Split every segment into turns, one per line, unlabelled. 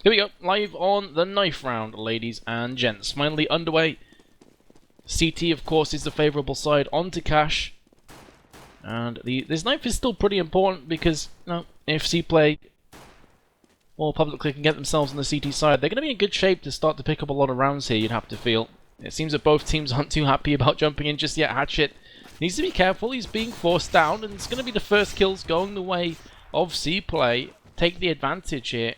Here we go, live on the knife round, ladies and gents. Finally underway. CT, of course, is the favourable side onto Cash. And this knife is still pretty important because, you know, if CPLAY or Publiclir can get themselves on the CT side, they're going to be in good shape to start to pick up a lot of rounds here, you'd have to feel. It seems that both teams aren't too happy about jumping in just yet. Hatchet needs to be careful, he's being forced down, and it's going to be the first kills going the way of CPLAY. Take the advantage here.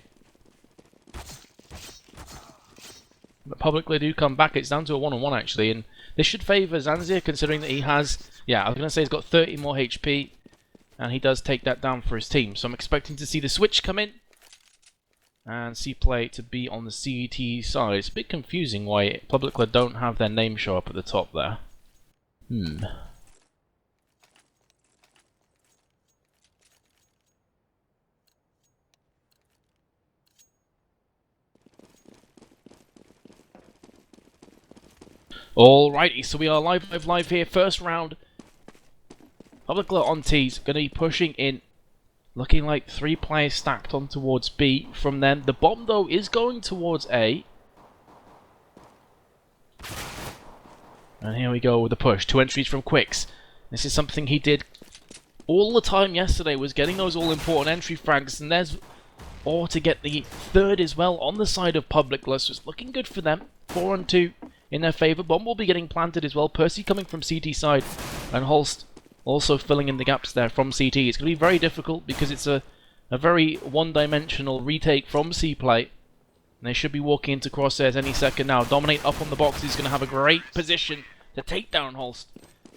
But Publiclir do come back. It's down to a 1-on-1 actually, and this should favour Zanzir considering that he has, I was going to say he's got 30 more HP, and he does take that down for his team. So I'm expecting to see the switch come in, and CPLAY to be on the CT side. It's a bit confusing why Publiclir don't have their name show up at the top there. Alrighty, so we are live here. First round. Publiclir on T's, going to be pushing in. Looking like 3 players stacked on towards B from them. The bomb, though, is going towards A. And here we go with the push. 2 entries from Quicks. This is something he did all the time yesterday, was getting those all-important entry frags. And there's Or to get the 3rd as well on the side of Publiclir. So it's looking good for them. 4-on-2 in their favour. Bomb will be getting planted as well. Percy coming from CT side. And Holst also filling in the gaps there from CT. It's going to be very difficult because it's a very one-dimensional retake from CPLAY. And they should be walking into crosshairs any second now. Dominate up on the box. He's going to have a great position to take down Holst.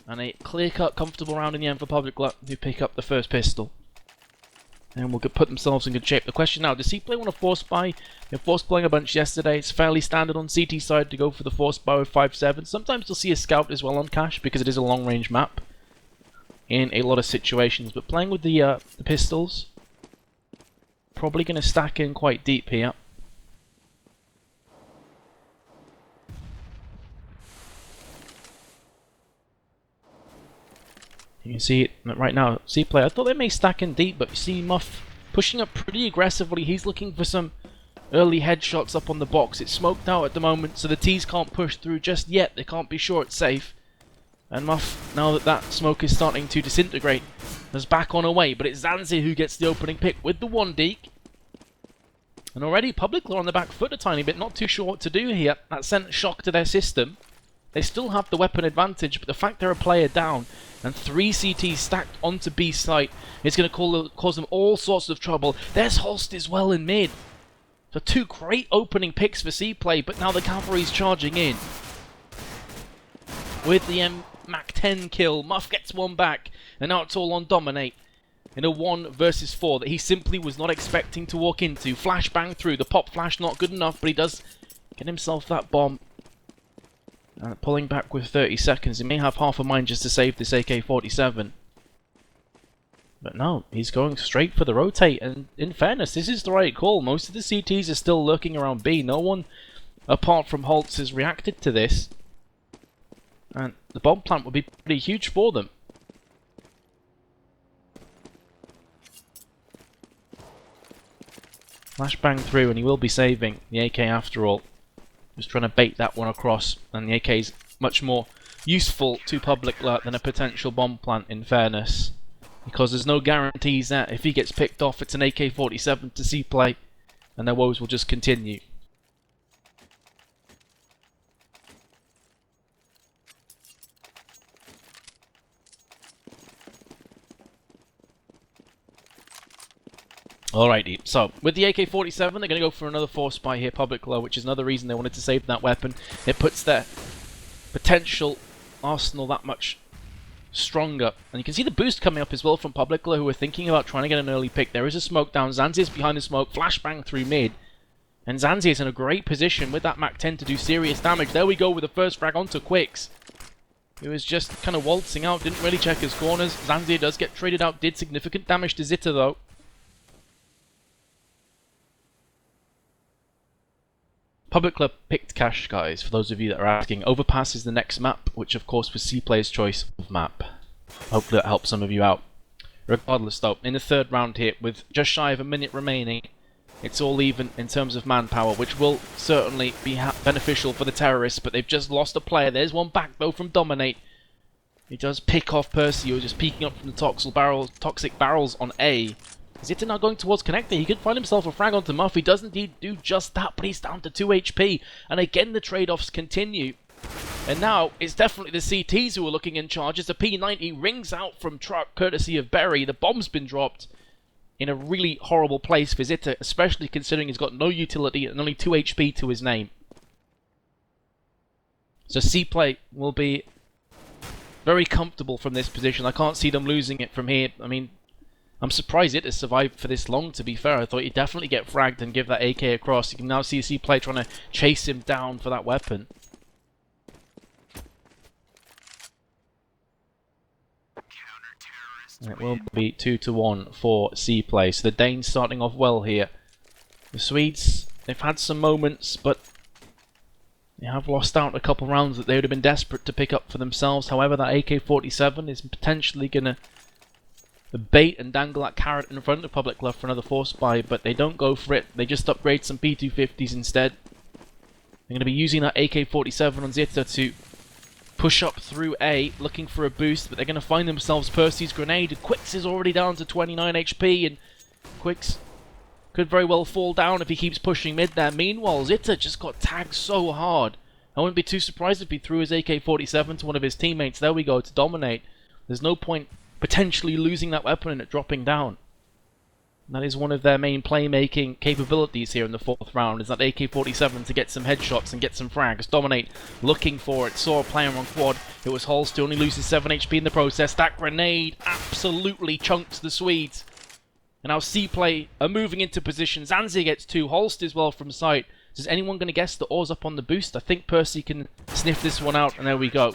And a clear-cut, comfortable round in the end for Publiclir to pick up the first pistol. And will put themselves in good shape. The question now, does CPLAY want to force buy? They forced playing a bunch yesterday. It's fairly standard on CT side to go for the force buy with 5-7. Sometimes you'll see a scout as well on Cash because it is a long-range map in a lot of situations. But playing with the pistols, probably going to stack in quite deep here. You can see it right now. CPLAY, I thought they may stack in deep, but you see Muff pushing up pretty aggressively. He's looking for some early headshots up on the box. It's smoked out at the moment, so the T's can't push through just yet. They can't be sure it's safe. And Muff, now that that smoke is starting to disintegrate, is back on her way. But it's Zanzir who gets the opening pick with the 1 deke. And already Publiclir on the back foot a tiny bit, not too sure what to do here. That sent shock to their system. They still have the weapon advantage, but the fact they're a player down and 3 CTs stacked onto B site is going to cause them all sorts of trouble. There's Holst as well in mid. So 2 great opening picks for CPLAY, but now the cavalry's charging in. With the Mac 10 kill, Muff gets 1 back, and now it's all on Dominate in a 1 versus 4 that he simply was not expecting to walk into. Flashbang through, the pop flash not good enough, but he does get himself that bomb. And pulling back with 30 seconds, he may have half a mind just to save this AK-47. But no, he's going straight for the rotate, and in fairness, this is the right call. Most of the CTs are still lurking around B. No one, apart from Holtz, has reacted to this. And the bomb plant would be pretty huge for them. Flashbang through, and he will be saving the AK after all. Just trying to bait that one across, and the AK is much more useful to Publiclir than a potential bomb plant, in fairness. Because there's no guarantees that if he gets picked off, it's an AK-47 to CPLAY, and their woes will just continue. Alrighty, so with the AK-47, they're going to go for another force buy here, Publiclir, which is another reason they wanted to save that weapon. It puts their potential arsenal that much stronger. And you can see the boost coming up as well from Publiclir, who are thinking about trying to get an early pick. There is a smoke down. Zanzir's behind the smoke. Flashbang through mid. And Zanzir's in a great position with that Mac 10 to do serious damage. There we go with the first frag onto Quicks, who was just kind of waltzing out, didn't really check his corners. Zanzir does get traded out, did significant damage to Zitta though. Publiclir picked Cash, guys, for those of you that are asking. Overpass is the next map, which of course was CPLAY's choice of map. Hopefully that helps some of you out. Regardless though, in the 3rd round here, with just shy of a minute remaining, it's all even in terms of manpower, which will certainly be beneficial for the terrorists, but they've just lost a player. There's one back, though, from Dominate. He does pick off Percy, who's just peeking up from the toxic barrels on A. Zita now going towards Connector. He could find himself a frag onto Muff. He does indeed do just that, but he's down to 2 HP. And again, the trade-offs continue. And now, it's definitely the CTs who are looking in charge as the P90 rings out from truck, courtesy of Berry. The bomb's been dropped in a really horrible place for Zita, especially considering he's got no utility and only 2 HP to his name. So CPLAY will be very comfortable from this position. I can't see them losing it from here. I mean, I'm surprised it has survived for this long, to be fair. I thought he'd definitely get fragged and give that AK across. You can now see CPLAY trying to chase him down for that weapon. And it will be 2-1 for CPLAY. So the Danes starting off well here. The Swedes, they've had some moments, but they have lost out a couple rounds that they would have been desperate to pick up for themselves. However, that AK-47 is potentially going to bait and dangle that carrot in front of Publiclir for another force buy, but they don't go for it. They just upgrade some P250s instead. They're going to be using that AK-47 on Zita to push up through A, looking for a boost, but they're going to find themselves Percy's grenade. Quicks is already down to 29 HP, and Quicks could very well fall down if he keeps pushing mid there. Meanwhile, Zita just got tagged so hard. I wouldn't be too surprised if he threw his AK-47 to one of his teammates. There we go, to Dominate. There's no point potentially losing that weapon and it dropping down. And that is one of their main playmaking capabilities here in the 4th round, is that AK-47 to get some headshots and get some frags. Dominate looking for it, saw a player on quad. It was Holst, who only loses 7 HP in the process. That grenade absolutely chunks the Swedes. And now CPLAY are moving into position. Zanzi gets 2, Holst as well from sight. Is anyone going to guess the Oars up on the boost? I think Percy can sniff this one out, and there we go.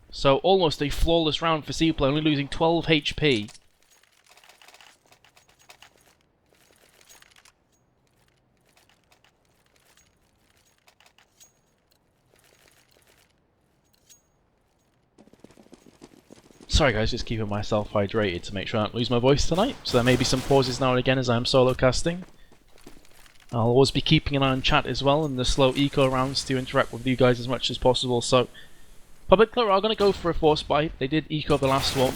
So almost a flawless round for CPLAY, only losing 12 HP. Sorry guys, just keeping myself hydrated to make sure I don't lose my voice tonight. So there may be some pauses now and again as I'm solo casting. I'll always be keeping an eye on chat as well and the slow eco rounds to interact with you guys as much as possible. So Publiclir are going to go for a force buy. They did eco the last one.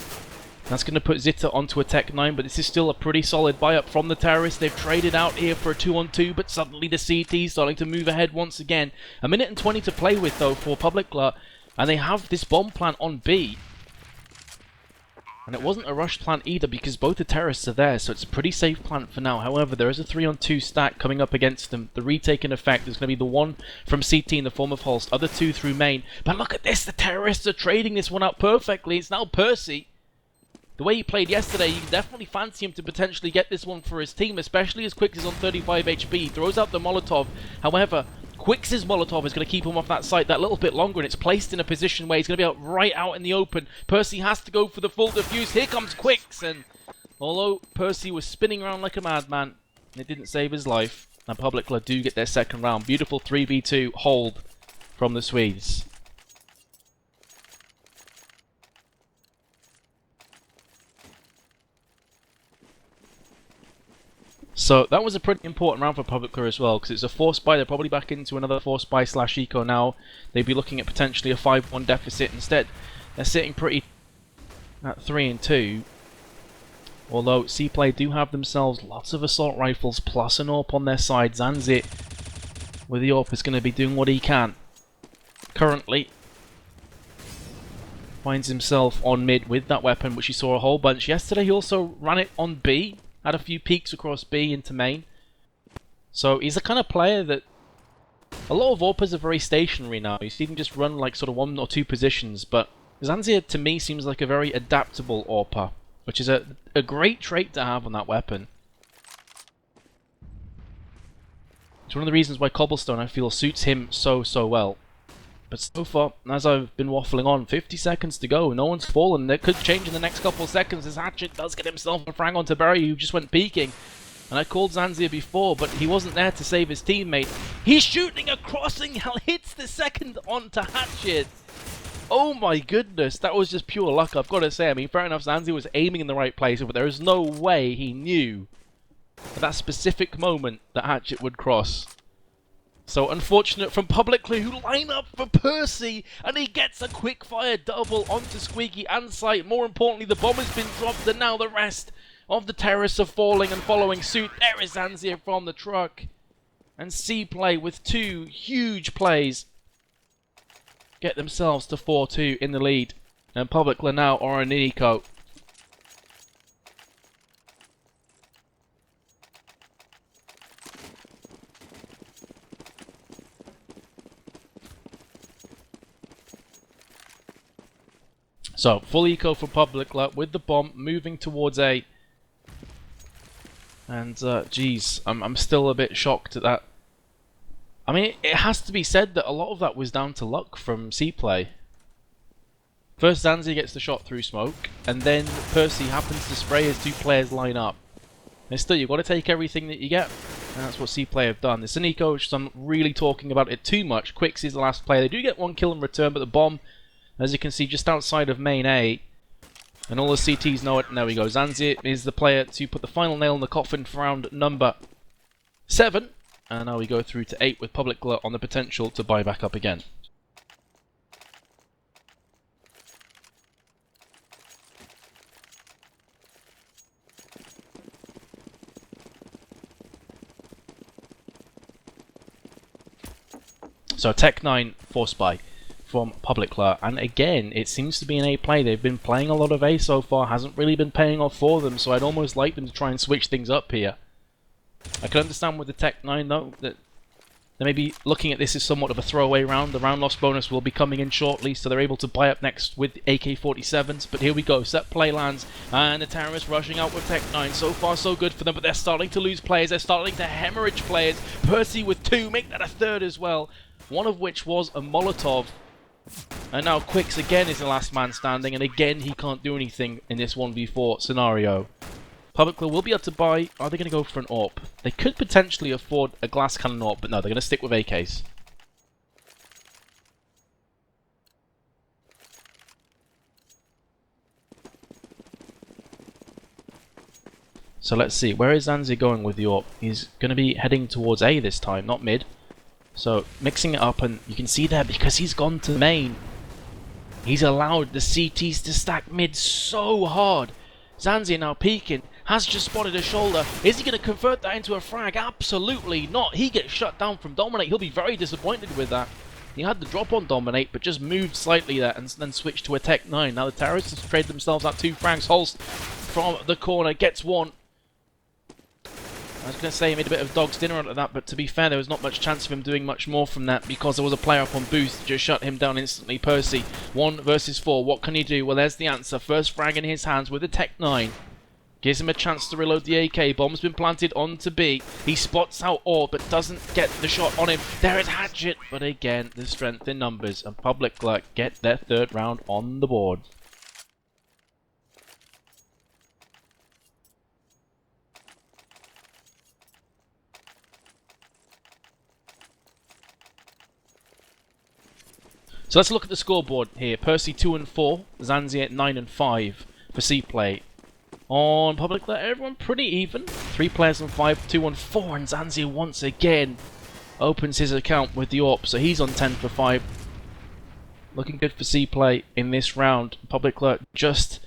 That's going to put Zita onto a Tech 9, but this is still a pretty solid buy up from the terrorists. They've traded out here for a 2-on-2, but suddenly the CT starting to move ahead once again. 1 minute and 20 to play with though for Publiclir, and they have this bomb plant on B. And it wasn't a rush plant either because both the terrorists are there, so it's a pretty safe plant for now. However, there is a 3-on-2 stack coming up against them. The retake in effect is going to be the one from CT in the form of Holst, other 2 through main. But look at this, the terrorists are trading this one out perfectly. It's now Percy. The way he played yesterday, you can definitely fancy him to potentially get this one for his team, especially as Quicks is on 35 HP. He throws out the Molotov. However, Quicks' Molotov is going to keep him off that site that little bit longer, and it's placed in a position where he's going to be right out in the open. Percy has to go for the full defuse. Here comes Quicks, and although Percy was spinning around like a madman, it didn't save his life. And Publiclir do get their 2nd round. Beautiful 3v2 hold from the Swedes. So that was a pretty important round for Publiclir as well, because it's a force buy. They're probably back into another force buy / eco now. They'd be looking at potentially a 5-1 deficit. Instead, they're sitting pretty at 3-2. Although CPLAY do have themselves lots of assault rifles plus an AWP on their side. Zanzit with the AWP is going to be doing what he can. Currently finds himself on mid with that weapon, which he saw a whole bunch. Yesterday he also ran it on B. Had a few peeks across B into main. So he's the kind of player that a lot of AWPers are very stationary now. You see them just run like sort of 1 or 2 positions, but Zanzir to me seems like a very adaptable AWPer, which is a great trait to have on that weapon. It's one of the reasons why Cobblestone I feel suits him so well. But so far, as I've been waffling on, 50 seconds to go, no one's fallen. That could change in the next couple of seconds as Hatchet does get himself a frag onto Barry, who just went peeking. And I called Zanzir before, but he wasn't there to save his teammate. He's shooting a crossing, hits the 2nd onto Hatchet. Oh my goodness, that was just pure luck, I've got to say. I mean, fair enough, Zanzir was aiming in the right place, but there is no way he knew at that specific moment that Hatchet would cross. So unfortunate from Publiclir, who line up for Percy, and he gets a quick fire double onto Squeaky and Sight. More importantly, the bomb has been dropped, and now the rest of the terrorists are falling and following suit. There is Zanzir from the truck, and CPLAY with 2 huge plays get themselves to 4-2 in the lead, and Publiclir now are an eco. So, full eco for Publiclir with the bomb moving towards A. And, geez, I'm still a bit shocked at that. I mean, it has to be said that a lot of that was down to luck from CPLAY. First, Zanzir gets the shot through smoke, and then Percy happens to spray as 2 players line up. And still, you've got to take everything that you get, and that's what CPLAY have done. It's an eco, which I'm not really talking about it too much. Quicks is the last player. They do get 1 kill in return, but the bomb, as you can see, just outside of main A. And all the CTs know it. And there we go. Zanzir is the player to put the final nail in the coffin for round number 7. And now we go through to 8 with Publiclir on the potential to buy back up again. So Tech 9 force buy from Publiclir, and again it seems to be an A play. They've been playing a lot of A so far, hasn't really been paying off for them, so I'd almost like them to try and switch things up here. I can understand with the Tech 9 though that they may be looking at this as somewhat of a throwaway round. The round loss bonus will be coming in shortly, so they're able to buy up next with AK-47s. But here we go, set play lands, and the terrorists rushing out with Tech 9. So far so good for them, but they're starting to lose players, they're starting to hemorrhage players. Percy with 2, make that a 3rd as well, one of which was a Molotov. And now Quicks again is the last man standing, and again he can't do anything in this 1v4 scenario. Publiclir will be able to buy. Are they going to go for an AWP? They could potentially afford a glass cannon AWP, but no, they're going to stick with AKs. So let's see, where is Zanzir going with the AWP? He's going to be heading towards A this time, not mid. So, mixing it up, and you can see there, because he's gone to main, he's allowed the CTs to stack mid so hard. Zanzir now peeking, has just spotted a shoulder. Is he going to convert that into a frag? Absolutely not. He gets shut down from Dominate. He'll be very disappointed with that. He had the drop on Dominate, but just moved slightly there and then switched to a Tech 9. Now the terrorists have traded themselves out 2 frags. Holst from the corner gets 1. I was going to say he made a bit of dog's dinner out of that, but to be fair, there was not much chance of him doing much more from that because there was a player up on boost, just shut him down instantly. Percy, 1 versus 4, what can he do? Well, there's the answer. First frag in his hands with a Tech 9. Gives him a chance to reload the AK. Bomb's been planted onto B. He spots out AWP, but doesn't get the shot on him. There is Hatchet, but again, the strength in numbers, and Publiclir get their 3rd round on the board. So let's look at the scoreboard here. Percy 2 and 4, Zanzir 9 and 5 for CPLAY. On Publiclir, everyone pretty even. 3 players on 5, 2 on 4, and Zanzir once again opens his account with the AWP, so he's on 10 for 5. Looking good for CPLAY in this round. Publiclir, just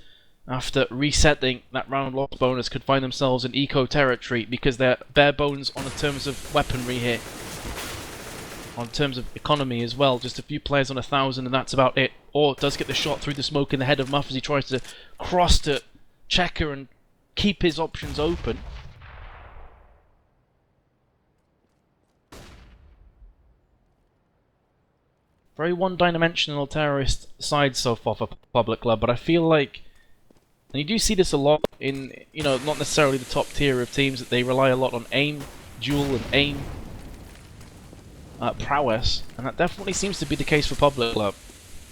after resetting that round loss bonus, could find themselves in eco territory because they're bare bones on the terms of weaponry here. On terms of economy as well, just a few players on 1,000 and that's about it. Or does get the shot through the smoke in the head of Muff as he tries to cross to Checker and keep his options open. Very one-dimensional terrorist side so far for Publiclir, but I feel like, and you do see this a lot in, you know, not necessarily the top tier of teams, that they rely a lot on aim, duel and aim prowess, and that definitely seems to be the case for Publiclir,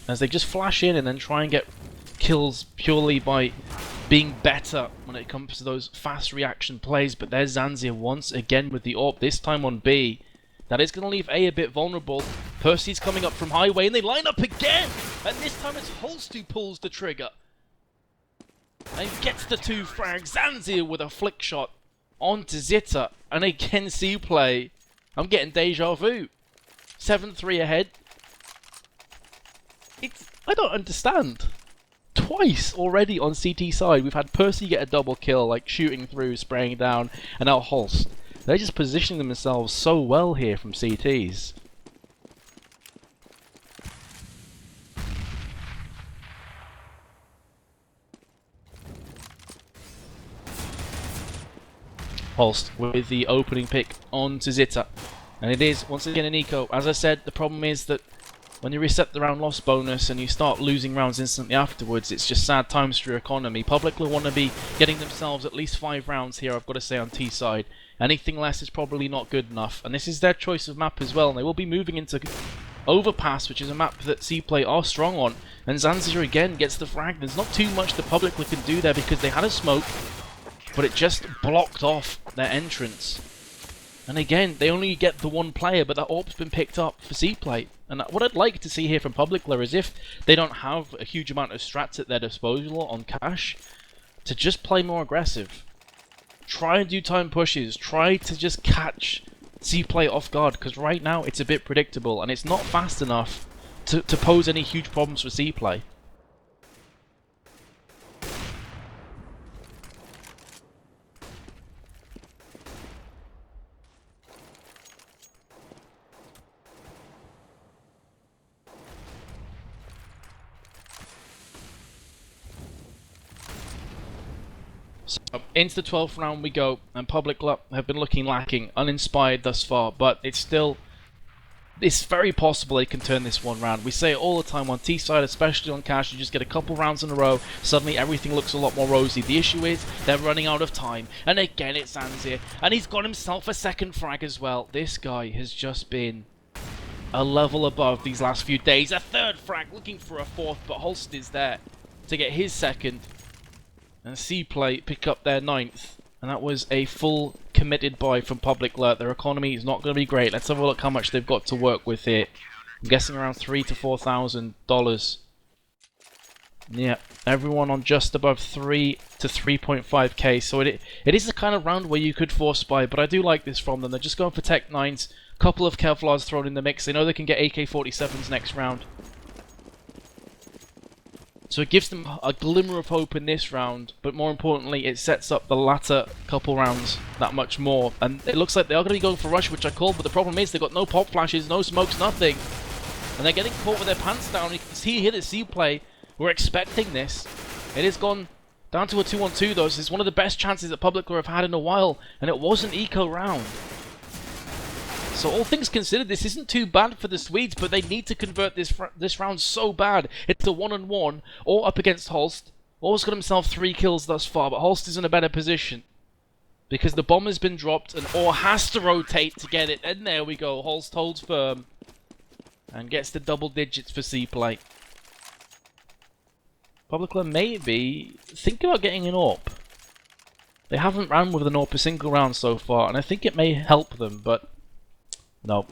as they just flash in and then try and get kills purely by being better when it comes to those fast reaction plays. But there's Zanzir once again with the AWP, this time on B. That is going to leave A a bit vulnerable. Percy's coming up from highway and they line up again, and this time it's Holst who pulls the trigger and gets the 2 frags. Zanzir with a flick shot onto Zitta. And again, CPLAY. I'm getting deja vu. 7-3 ahead. I don't understand. Twice already on CT side, we've had Percy get a double kill, like shooting through, spraying down, and now Holst. They're just positioning themselves so well here from CTs. Holst with the opening pick on to Zitta. And it is, once again, an eco. As I said, the problem is that when you reset the round loss bonus and you start losing rounds instantly afterwards, it's just sad times for your economy. Publiclir want to be getting themselves at least 5 rounds here, I've got to say, on T side. Anything less is probably not good enough. And this is their choice of map as well. And they will be moving into Overpass, which is a map that CPLAY are strong on. And Zanzibar again gets the frag. There's not too much the Publiclir can do there because they had a smoke, but it just blocked off their entrance. And again, they only get the one player, but that AWP's been picked up for CPLAY. And what I'd like to see here from Publiclir is if they don't have a huge amount of strats at their disposal on cash, to just play more aggressive. Try and do time pushes. Try to just catch CPLAY off guard, because right now it's a bit predictable and it's not fast enough to pose any huge problems for CPLAY. So into the 12th round we go, and Publiclir have been looking lacking, uninspired thus far, but it's very possible they can turn this one round. We say it all the time on T side, especially on cash, you just get a couple rounds in a row, suddenly everything looks a lot more rosy. The issue is they're running out of time, and again it's Zanzibar, and he's got himself a second frag as well. This guy has just been a level above these last few days. A third frag, looking for a fourth, but Holst is there to get his second. And CPLAY pick up their 9th, and that was a full committed buy from Publiclir. Their economy is not going to be great. Let's have a look how much they've got to work with here. I'm guessing around $3,000 to $4,000. Yeah, everyone on just above 3 to 3.5k. So it is the kind of round where you could force buy, but I do like this from them. They're just going for Tech 9s, couple of Kevlars thrown in the mix. They know they can get AK-47s next round. So it gives them a glimmer of hope in this round, but more importantly, it sets up the latter couple rounds that much more. And it looks like they are going to be going for rush, which I called, but the problem is they've got no pop flashes, no smokes, nothing. And they're getting caught with their pants down. You can see here that CPLAY were expecting this. It has gone down to a 2-on-2 though, so it's one of the best chances that Publiclir have had in a while, and it was an eco round. So all things considered, this isn't too bad for the Swedes, but they need to convert this round so bad. It's a 1-on-1, or up against Holst. Holst got himself 3 kills thus far, but Holst is in a better position. Because the bomb has been dropped, and Orr has to rotate to get it. And there we go, Holst holds firm. And gets the double digits for CPLAY. Publiclir maybe think about getting an AWP. They haven't ran with an AWP a single round so far, and I think it may help them, but no.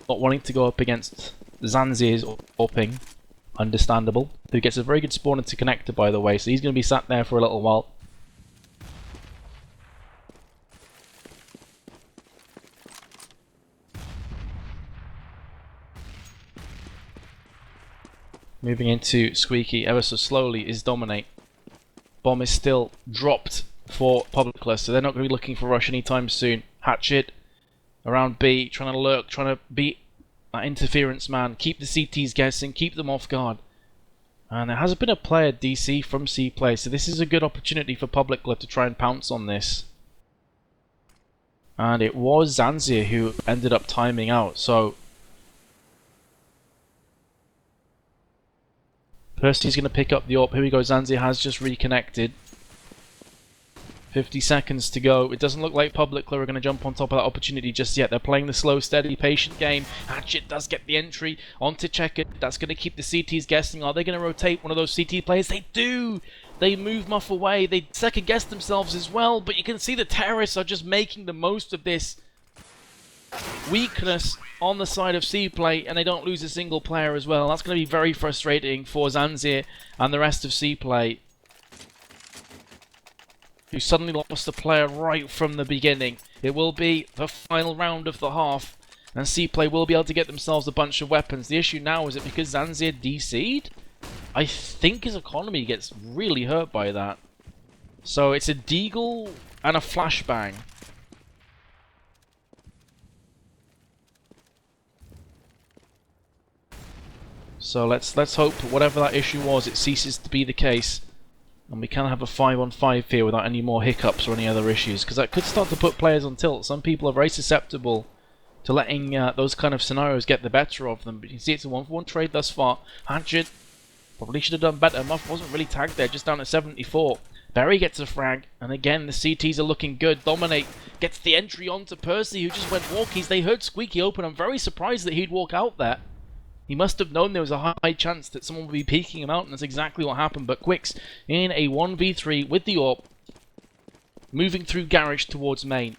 Not wanting to go up against Zanzi's AWPing. Understandable. Who gets a very good spawner to connector, by the way, so he's going to be sat there for a little while. Moving into Squeaky ever so slowly is Dominate. Bomb is still dropped for Publiclir, so they're not going to be looking for rush anytime soon. Hatchet around B, trying to lurk, trying to beat that interference man, keep the CTs guessing, keep them off guard. And there hasn't been a player DC from CPLAY, so this is a good opportunity for Publiclir to try and pounce on this. And it was Zanzibar who ended up timing out, so Percy's going to pick up the AWP. Here we go, Zanzibar has just reconnected. 50 seconds to go. It doesn't look like Publiclir are going to jump on top of that opportunity just yet. They're playing the slow, steady, patient game. Hatchet does get the entry onto Checker. That's going to keep the CTs guessing. Are they going to rotate one of those CT players? They do! They move Muff away. They second guess themselves as well, but you can see the terrorists are just making the most of this weakness on the side of CPLAY, and they don't lose a single player as well. That's going to be very frustrating for Zanzibar and the rest of CPLAY. who suddenly lost a player right from the beginning. It will be the final round of the half, and CPLAY will be able to get themselves a bunch of weapons. The issue now is it because Zanzir DC'd? I think his economy gets really hurt by that. So it's a deagle and a flashbang. So let's hope whatever that issue was, it ceases to be the case. And we can have a 5-on-5 here without any more hiccups or any other issues. Because that could start to put players on tilt. Some people are very susceptible to letting those kind of scenarios get the better of them. But you can see it's a 1-for-1 trade thus far. Hatchet probably should have done better. Muff wasn't really tagged there, just down at 74. Berry gets a frag. And again, the CTs are looking good. Dominate gets the entry onto Percy, who just went walkies. They heard Squeaky open. I'm very surprised that he'd walk out there. He must have known there was a high chance that someone would be peeking him out, and that's exactly what happened. But Quicks in a 1v3 with the AWP, moving through garage towards main.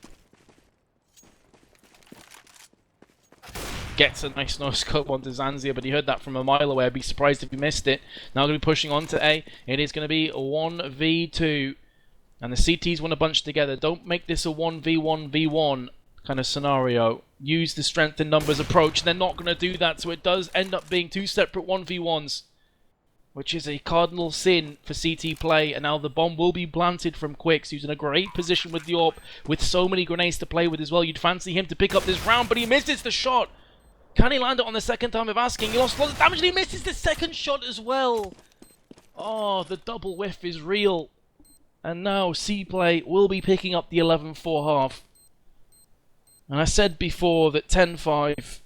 Gets a nice no-scope onto Zanzir, but he heard that from a mile away. I'd be surprised if he missed it. Now going to be pushing on to A. It is going to be a 1v2, and the CTs want to bunch together. Don't make this a 1v1v1 kind of scenario. Use the strength in numbers approach. They're not going to do that, so it does end up being two separate 1v1s, which is a cardinal sin for CPLAY. And now the bomb will be planted from Quicks, who's in a great position with the AWP, with so many grenades to play with as well. You'd fancy him to pick up this round, but he misses the shot. Can he land it on the second time of asking? He lost lots of damage and he misses the second shot as well. Oh, the double whiff is real. And now CPLAY will be picking up the 11-4 half. And I said before that 10-5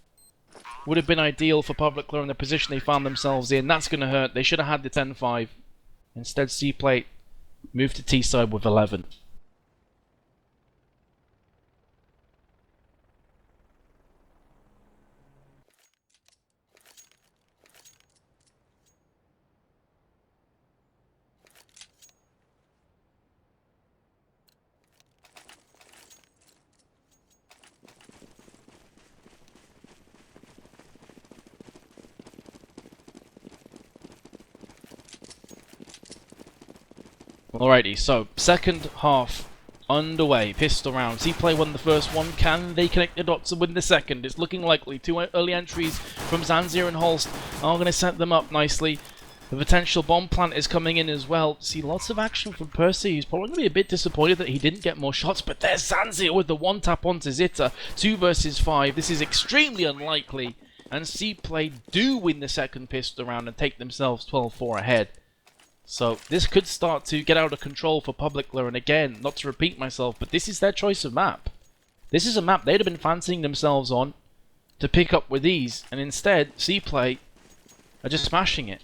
would have been ideal for Publiclir in the position they found themselves in. That's going to hurt. They should have had the 10-5. Instead, CPLAY moved to T-side with 11. Alrighty, so second half underway. Pistol round. CPLAY won the first one. Can they connect the dots and win the second? It's looking likely. Two early entries from Zanzir and Holst are going to set them up nicely. The potential bomb plant is coming in as well. See lots of action from Percy. He's probably going to be a bit disappointed that he didn't get more shots, but there's Zanzir with the one tap onto Zita. 2 versus 5. This is extremely unlikely, and CPLAY do win the second pistol round and take themselves 12-4 ahead. So this could start to get out of control for Publiclir, and again, not to repeat myself, but this is their choice of map. This is a map they'd have been fancying themselves on to pick up with ease, and instead, CPLAY are just smashing it.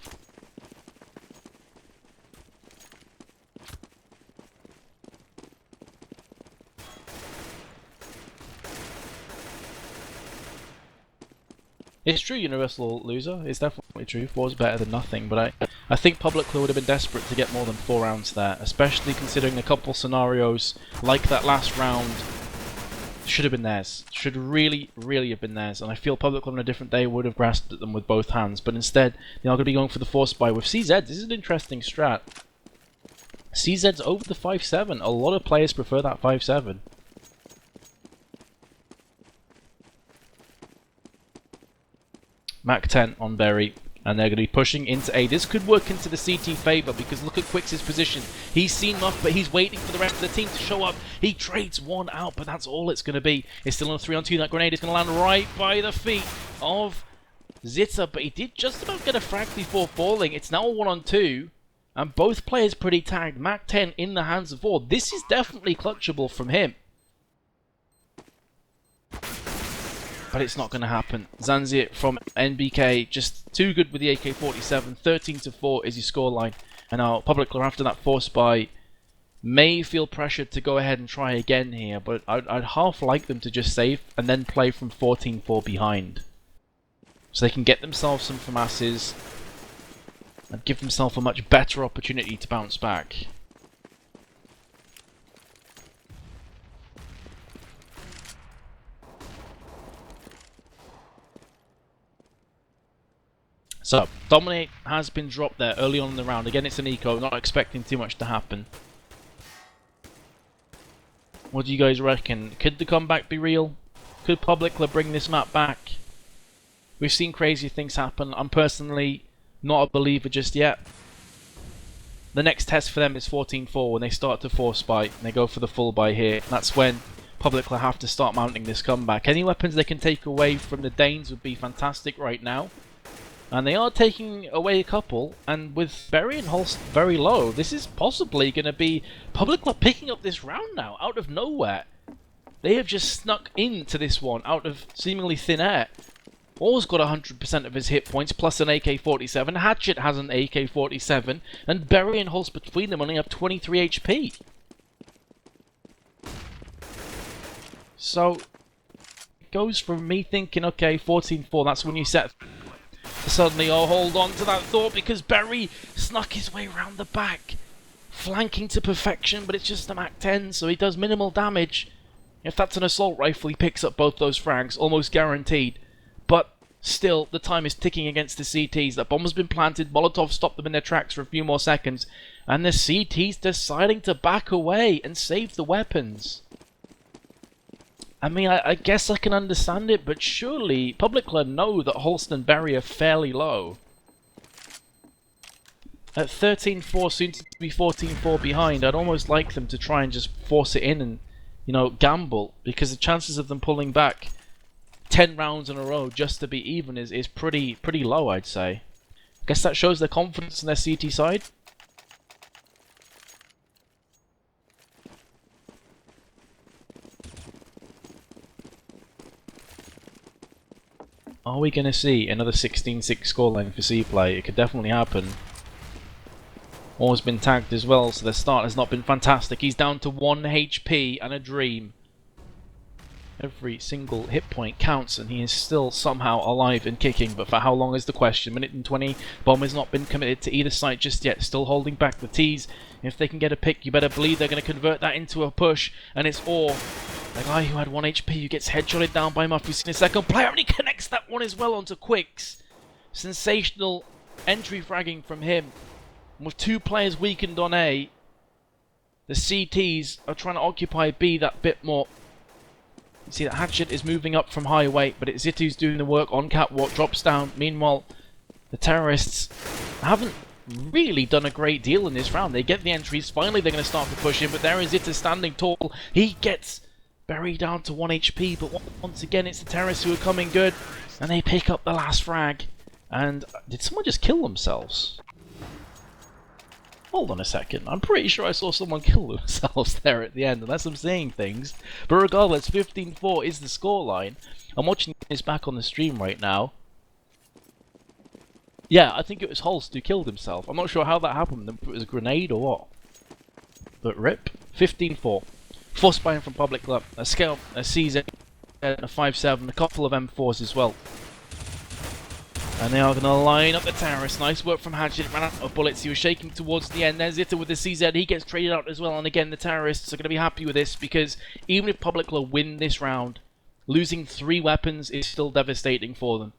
It's true, universal loser. It's definitely true. 4 is better than nothing, but I think Publiclir would have been desperate to get more than 4 rounds there, especially considering a couple scenarios like that last round should have been theirs. Should really, really have been theirs, and I feel Publiclir on a different day would have grasped at them with both hands, but instead they are going to be going for the force buy with CZ. This is an interesting strat. CZ's over the 5-7. A lot of players prefer that 5-7. Mac 10 on Berry, and they're going to be pushing into A. This could work into the CT favour, because look at Quicks' position. He's seen enough, but he's waiting for the rest of the team to show up. He trades one out, but that's all it's going to be. It's still on a 3-on-2. That grenade is going to land right by the feet of Zita, but he did just about get a frag before falling. It's now a 1-on-2, and both players pretty tagged. Mac 10 in the hands of 4. This is definitely clutchable from him. But it's not going to happen. Zanzir from NBK, just too good with the AK-47. 13-4 is your scoreline. And now Publiclir, after that force buy, may feel pressured to go ahead and try again here. But I'd half like them to just save and then play from 14-4 behind. So they can get themselves some FAMASs and give themselves a much better opportunity to bounce back. So, Dominate has been dropped there early on in the round. Again, it's an eco, not expecting too much to happen. What do you guys reckon? Could the comeback be real? Could Publiclir bring this map back? We've seen crazy things happen. I'm personally not a believer just yet. The next test for them is 14-4 when they start to force buy and they go for the full buy here. That's when Publiclir have to start mounting this comeback. Any weapons they can take away from the Danes would be fantastic right now. And they are taking away a couple, and with Berry and Holst very low, this is possibly going to be Publiclir picking up this round now, out of nowhere. They have just snuck into this one out of seemingly thin air. Or's got 100% of his hit points, plus an AK-47. Hatchet has an AK-47, and Berry and Holst between them only have 23 HP. So, it goes from me thinking, okay, 14-4, that's when you set... Suddenly, oh, hold on to that thought, because Berry snuck his way around the back. Flanking to perfection, but it's just a MAC-10, so he does minimal damage. If that's an assault rifle, he picks up both those frags, almost guaranteed. But still, the time is ticking against the CTs. That bomb has been planted, Molotov stopped them in their tracks for a few more seconds, and the CTs deciding to back away and save the weapons. I mean, I guess I can understand it, but surely Publiclir know that Holst and Berry are fairly low. At 13-4, soon to be 14-4 behind, I'd almost like them to try and just force it in and, you know, gamble, because the chances of them pulling back 10 rounds in a row just to be even is pretty low, I'd say. I guess that shows their confidence in their CT side. Are we going to see another 16-6 scoreline for CPLAY? It could definitely happen. Or's been tagged as well, so their start has not been fantastic. He's down to 1 HP and a dream. Every single hit point counts, and he is still somehow alive and kicking, but for how long is the question? Minute and 20. Bomb has not been committed to either side just yet, still holding back the T's. If they can get a pick, you better believe they're going to convert that into a push, and it's Or, the guy who had 1 HP, who gets headshotted down by Muffy's in a second player, and he connects that one as well onto Quicks. Sensational entry fragging from him. And with 2 players weakened on A, the CTs are trying to occupy B that bit more. You see that Hatchet is moving up from highway, but it's Zitu's doing the work on catwalk, drops down. Meanwhile, the terrorists haven't really done a great deal in this round. They get the entries, finally they're going to start to push in, but there is Zitu standing tall. He gets Berry down to 1 HP, but once again it's the terrorists who are coming good, and they pick up the last frag. And did someone just kill themselves? Hold on a second, I'm pretty sure I saw someone kill themselves there at the end, unless I'm seeing things. But regardless, 15-4 is the scoreline. I'm watching this back on the stream right now. Yeah, I think it was Holst who killed himself. I'm not sure how that happened, if it was a grenade or what. But rip, 15-4. Force buying from Publiclir, a Scout, a CZ, a 5.7, a couple of M4s as well. And they are going to line up the terrorists. Nice work from Hatchet. Ran out of bullets. He was shaking towards the end. There's Zitu with the CZ. He gets traded out as well. And again, the terrorists are going to be happy with this, because even if Publiclir win this round, losing 3 weapons is still devastating for them.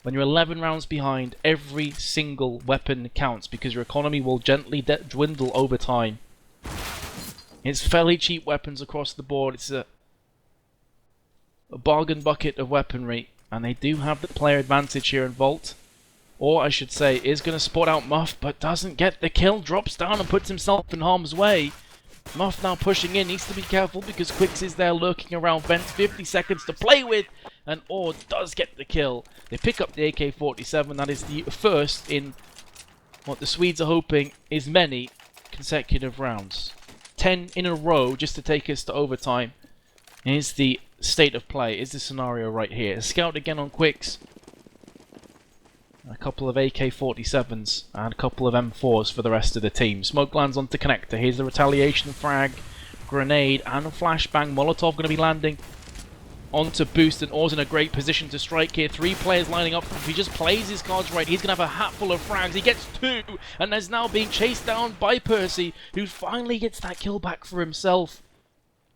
When you're 11 rounds behind, every single weapon counts, because your economy will gently dwindle over time. It's fairly cheap weapons across the board. It's a bargain bucket of weaponry. And they do have the player advantage here in Vault. Or, I should say, is going to spot out Muff, but doesn't get the kill. Drops down and puts himself in harm's way. Muff now pushing in. Needs to be careful because Quicks is there lurking around vents. 50 seconds to play with. And Or does get the kill. They pick up the AK-47. That is the first in what the Swedes are hoping is many consecutive rounds. 10 in a row just to take us to overtime. Here's the state of play, is the scenario right here. A Scout again on Quicks. A couple of AK-47s and a couple of M4s for the rest of the team. Smoke lands onto Connector. Here's the retaliation frag, grenade and a flashbang. Molotov going to be landing onto Boost, and Or's in a great position to strike here. 3 players lining up. If he just plays his cards right, he's going to have a hatful of frags. He gets 2 and is now being chased down by Percy, who finally gets that kill back for himself.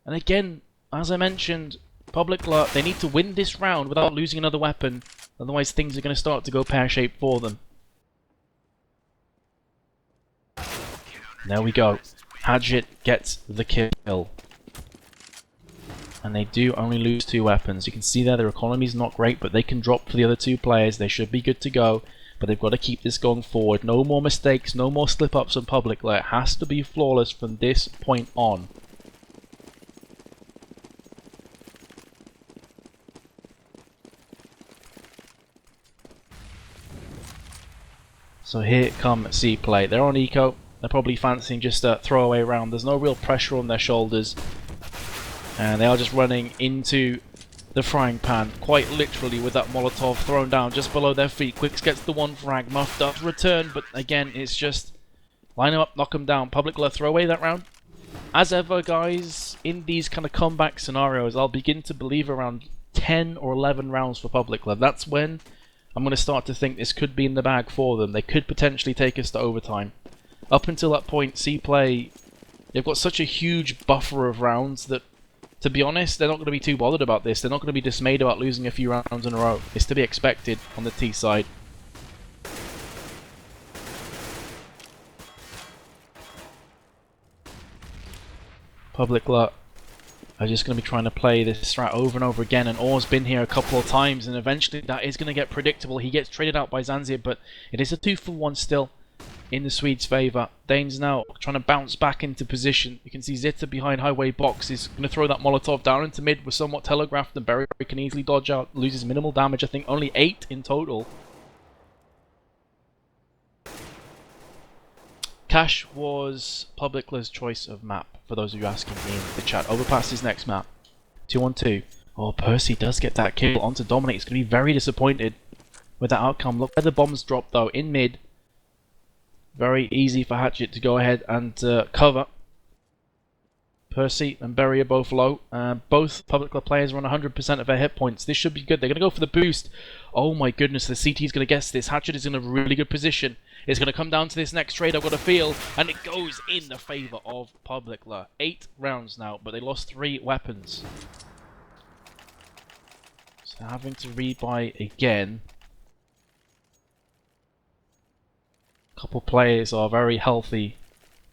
And again, as I mentioned, Publiclir, they need to win this round without losing another weapon, otherwise things are going to start to go pear-shaped for them. There we go. Hatchet gets the kill. And they do only lose 2 weapons. You can see there their economy is not great, but they can drop for the other 2 players. They should be good to go, but they've got to keep this going forward. No more mistakes, no more slip-ups on Publiclir. It has to be flawless from this point on. So here come CPLAY. They're on eco. They're probably fancying just a throwaway round. There's no real pressure on their shoulders. And they are just running into the frying pan, quite literally, with that Molotov thrown down just below their feet. Quicks gets the 1 frag. Muff does return, but again, it's just line them up, knock them down. Publiclir throw away that round. As ever, guys, in these kind of comeback scenarios, I'll begin to believe around 10 or 11 rounds for Publiclir. That's when I'm going to start to think this could be in the bag for them. They could potentially take us to overtime. Up until that point, CPLAY, they've got such a huge buffer of rounds that, to be honest, they're not going to be too bothered about this. They're not going to be dismayed about losing a few rounds in a row. It's to be expected on the T side. Publiclir are just going to be trying to play this strat over and over again, and Or's been here a couple of times, and eventually that is going to get predictable. He gets traded out by Zanzier, but it is a 2-for-1 still in the Swedes' favour. Dane's now trying to bounce back into position. You can see Zitta behind highway box is going to throw that Molotov down into mid. Was somewhat telegraphed, and Berry can easily dodge out, loses minimal damage. I think only 8 in total. Cash was Publiclir's choice of map, for those of you asking me in the chat. Overpass his next map. 2-on-2. Oh, Percy does get that kill onto Dominate. He's going to be very disappointed with that outcome. Look where the bombs drop though, in mid. Very easy for Hatchet to go ahead and cover. Percy and Berry are both low. Both Publiclir players are on 100% of their hit points. This should be good. They're going to go for the boost. Oh my goodness, the CT is going to guess this. Hatchet is in a really good position. It's going to come down to this next trade, I've got a feel, and it goes in the favour of Publiclir. 8 rounds now, but they lost 3 weapons. So having to rebuy again. A couple players are very healthy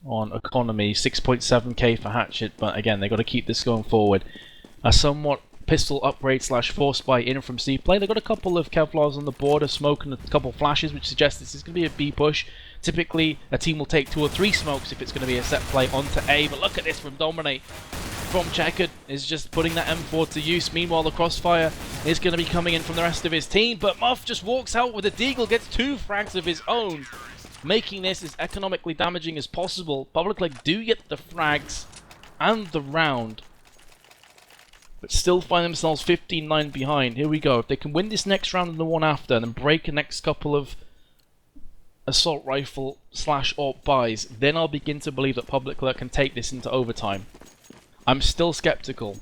on economy. 6.7k for Hatchet, but again, they've got to keep this going forward. A somewhat pistol upgrade slash force buy in from CPLAY. They've got a couple of Kevlars on the board, a smoke and a couple flashes, which suggests this is going to be a B push. Typically, a team will take 2 or 3 smokes if it's going to be a set play onto A, but look at this from Dominate. From Checkered is just putting that M4 to use. Meanwhile, the crossfire is going to be coming in from the rest of his team, but Muff just walks out with a deagle, gets 2 frags of his own, making this as economically damaging as possible. Publiclir do get the frags and the round, but still find themselves 15-9 behind. Here we go. If they can win this next round and the one after, and then break the next couple of assault rifle slash AWP buys, then I'll begin to believe that Publiclir can take this into overtime. I'm still skeptical.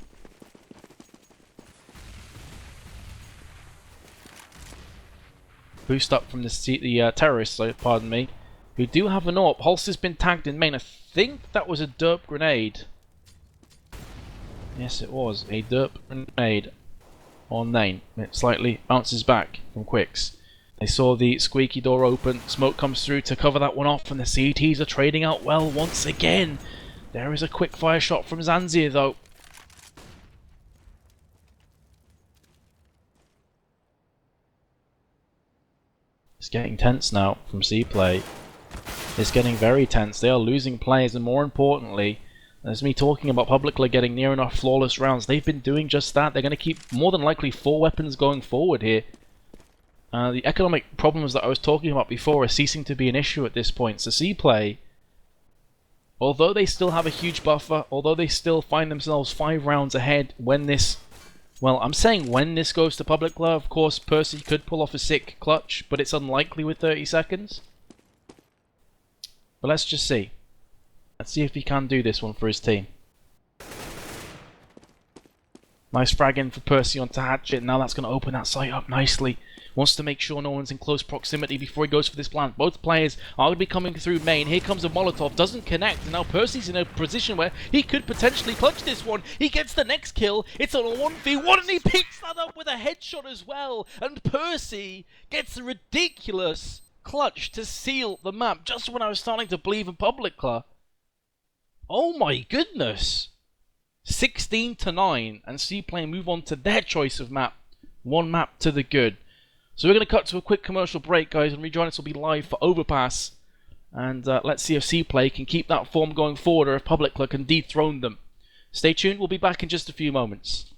Boost up from the terrorists, pardon me, who do have an AWP. Holster's been tagged in main. I think that was a derp grenade. Yes, it was a derp grenade on main. It slightly bounces back from Quicks. They saw the squeaky door open. Smoke comes through to cover that one off, and the CTs are trading out well once again. There is a quick fire shot from Zanzier though. It's getting tense now from CPLAY. It's getting very tense. They are losing players, and more importantly, there's me talking about Publiclir getting near enough flawless rounds. They've been doing just that. They're going to keep more than likely 4 weapons going forward here. The economic problems that I was talking about before are ceasing to be an issue at this point. So CPLAY, although they still have a huge buffer, although they still find themselves 5 rounds ahead when this... Well, I'm saying when this goes to Publiclir. Of course, Percy could pull off a sick clutch, but it's unlikely with 30 seconds. But let's just see. Let's see if he can do this one for his team. Nice frag in for Percy onto Hatchet. Now that's going to open that site up nicely. Wants to make sure no one's in close proximity before he goes for this plant. Both players are going to be coming through main. Here comes a Molotov. Doesn't connect. And now Percy's in a position where he could potentially clutch this one. He gets the next kill. It's on a 1v1 and he picks that up with a headshot as well. And Percy gets a ridiculous clutch to seal the map just when I was starting to believe in Publiclir. Oh my goodness. 16-9, and CPLAY move on to their choice of map. One map to the good. So we're going to cut to a quick commercial break, guys, and rejoin us will be live for Overpass. And let's see if CPLAY can keep that form going forward or if Publiclir can dethrone them. Stay tuned, we'll be back in just a few moments.